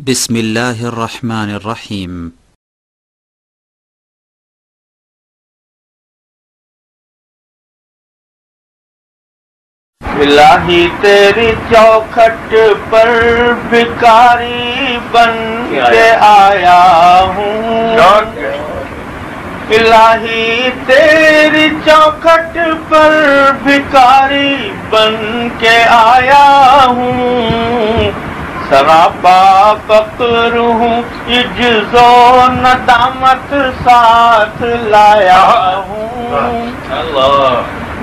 بسم الله الرحمن الرحيم. الہی تیری چوکھٹ پر بھکاری بن کے آیا ہوں، الہی تیری چوکھٹ پر بھکاری بن کے آیا ہوں، سراپا فقر ہوں، عجز و ندامت ساتھ لایا ہوں،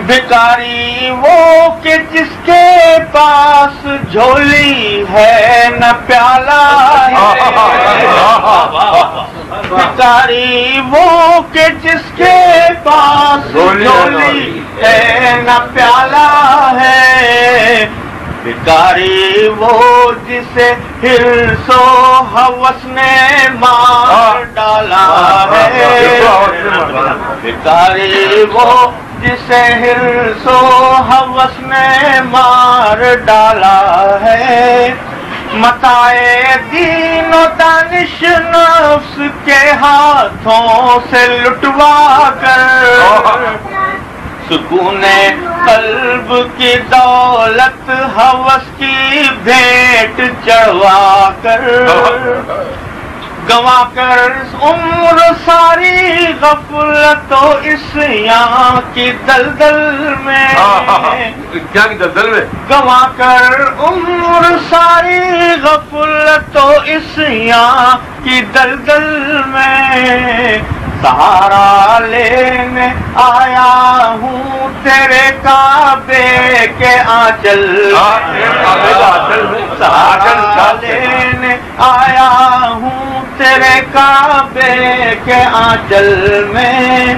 بھکاری وہ کہ جس کے پاس جھولی ہے نہ پیالہ ہے، بھکاری وہ کہ جس کے پاس جھولی ہے نہ پیالہ ہے، بھکاری وہ جسے حرص و ہوس نے مار ڈالا ہے، بھکاری وہ جسے حرص و ہوس نے مار ڈالا ہے، متاع دین و دانش نفس کے ہاتھوں سے لٹوا کر، سکون قلب کی دولت ہوس کی بھیٹ چڑھوا کر، گنوا کر عمر ساری غفلت و عصیاں کی دلدل میں، گنوا کر عمر ساری غفلت و عصیاں کی دلدل میں، سہارا لینے آیا ہوں تیرے کعبے کے آنچل میں، سہارا لینے آیا ہوں تیرے کعبے کے آنچل میں،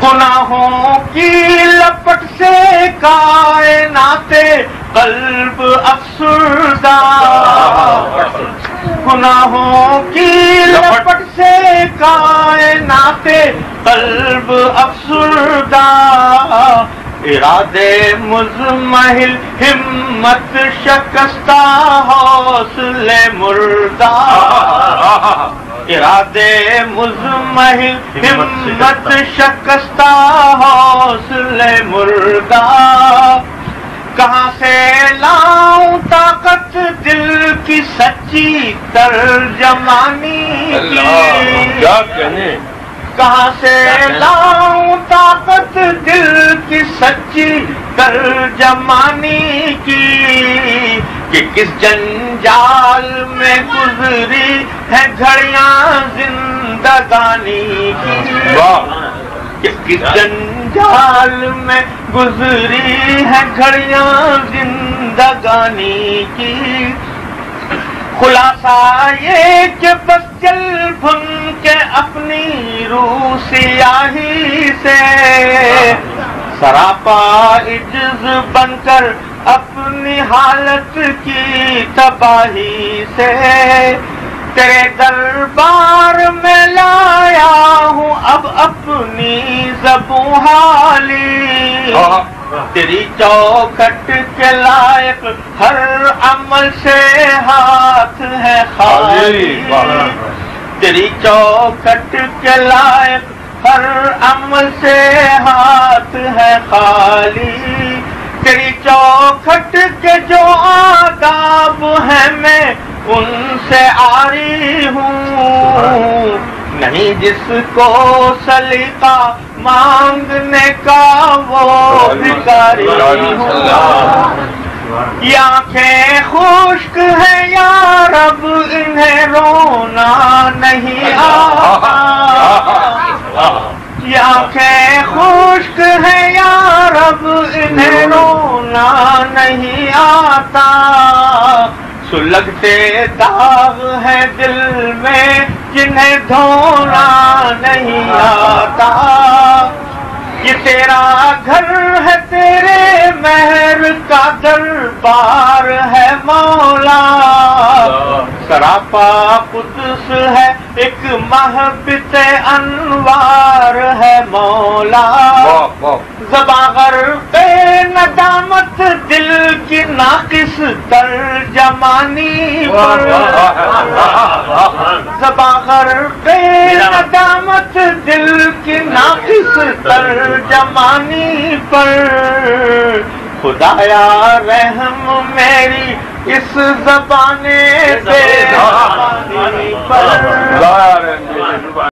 گناہوں کی لپٹ سے کائنات قلب افسردہ، گناہوں کی لپٹ سے کائنات قلب افسردہ، ارادے مزمحل ہمت شکستہ حوصلے مردہ، ارادے مزمحل ہمت شکستہ حوصلے مردہ، کہاں سے لاؤں طاقت دل کی سچی ترجمانی کی، کہاں سے لاؤں طاقت دل کی سچی ترجمانی کی، کہ کس جنجال میں گزری ہے گھڑیاں زندگانی کی، کہ کس جنجال میں گزری ہے گھڑیاں زندگانی کی، خلاصہ یہ کہ بس جل بھن کے اپنی روح سیاہی سے، سراپا عجز بن کر اپنی حالت کی تباہی سے، تیرے دربار میں لایا ہوں اب اپنی زبوں حالی، تیری چوکھٹ کے لائق ہر عمل سے ہاتھ ہے خالی، تیری چوکھٹ کے لائق ہر عمل سے ہاتھ ہے خالی، تیری چوکھٹ کے جو آداب ہیں میں ان سے عاری ہوں، نہیں جس کو سلیقہ مانگنے کا وہ بھکاری ہوں، یہ آنکھیں خشک ہیں یا رب انہیں رونا نہیں آتا، یہ آنکھیں خشک ہیں یا رب انہیں رونا نہیں آتا، سلگتے داغ ہیں دل میں جنہیں دھونا نہیں آتا، یہ تیرا گھر ہے تیرے مہر کا دربار ہے مولا، سراپا قدس ہے ایک محبت انوار ہے مولا زباں غرق ندامت دل کی ناقص ترجمانی پر زباں غرق ندامت دل کی ناقص ترجمانی پر خدایا رحم میری اس زبان بے زبانی پر